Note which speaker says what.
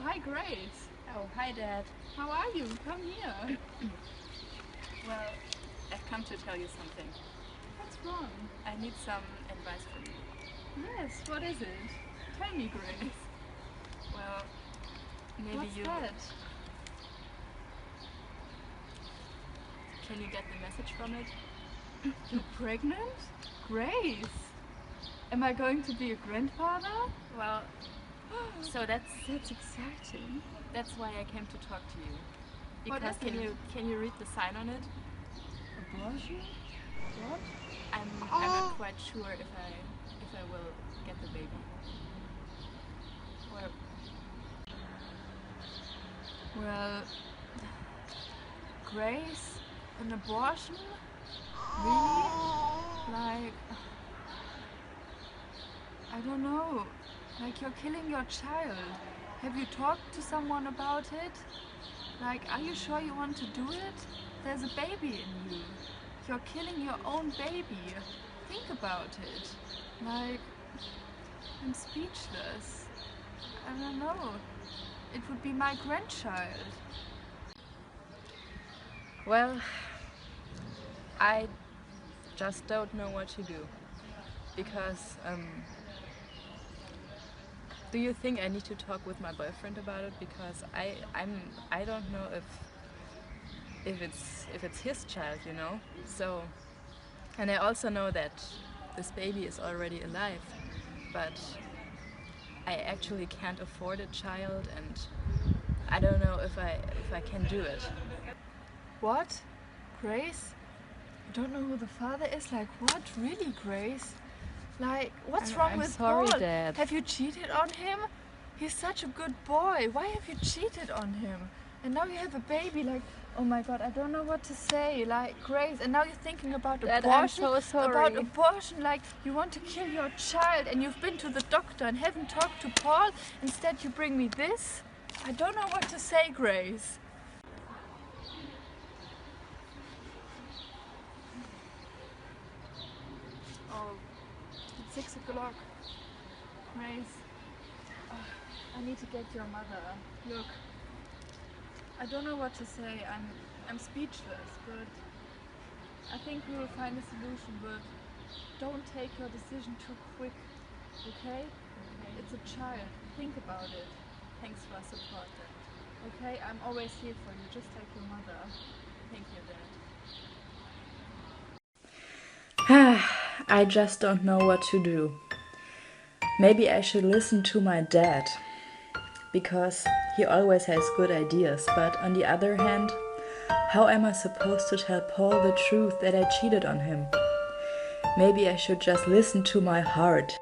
Speaker 1: hi Grace.
Speaker 2: Oh, hi Dad.
Speaker 1: How are you? Come here.
Speaker 2: Well, I've come to tell you something.
Speaker 1: What's wrong?
Speaker 2: I need some advice from you.
Speaker 1: Yes, what is it? Tell me, Grace.
Speaker 2: Well, maybe
Speaker 1: What's
Speaker 2: you...
Speaker 1: that?
Speaker 2: Can you get the message from it?
Speaker 1: You're pregnant? Grace! Am I going to be a grandfather?
Speaker 2: Well, so
Speaker 1: That's exciting.
Speaker 2: that's why I came to talk to you.
Speaker 1: What
Speaker 2: Because
Speaker 1: is it?
Speaker 2: can you read the sign on it?
Speaker 1: Abortion? What?
Speaker 2: I'm not quite sure if I will get the baby.
Speaker 1: Well, Grace, an abortion? Really? Like, I don't know. Like, you're killing your child. Have you talked to someone about it? Like, are you sure you want to do it? There's a baby in you. You're killing your own baby. Think about it. Like, I'm speechless. I don't know. It would be my grandchild.
Speaker 2: Well, I just don't know what to do. Because, do you think I need to talk with my boyfriend about it? Because I don't know if it's his child, you know. So, and I also know that this baby is already alive, but I actually can't afford a child, and I don't know if I can do it.
Speaker 1: What? Grace? You don't know who the father is? Like, what? Really, Grace? Like, what's wrong
Speaker 2: I'm
Speaker 1: with
Speaker 2: sorry,
Speaker 1: Paul?
Speaker 2: Dad.
Speaker 1: Have you cheated on him? He's such a good boy. Why have you cheated on him? And now you have a baby. Like, oh my God, I don't know what to say. Like, Grace, and now you're thinking about
Speaker 2: Dad,
Speaker 1: abortion.
Speaker 2: I'm so sorry.
Speaker 1: About abortion, like you want to kill your child, and you've been to the doctor and haven't talked to Paul. Instead, you bring me this. I don't know what to say, Grace. Oh, it's 6 o'clock. Grace, I need to get your mother. Look, I don't know what to say. I'm speechless, but I think we will find a solution. But don't take your decision too quick, okay? It's a child. Think about it.
Speaker 2: Thanks for support, Dad.
Speaker 1: Okay, I'm always here for you, just like your mother.
Speaker 2: Thank you, Dad. I just don't know what to do. Maybe I should listen to my dad, because he always has good ideas, but on the other hand, how am I supposed to tell Paul the truth that I cheated on him? Maybe I should just listen to my heart.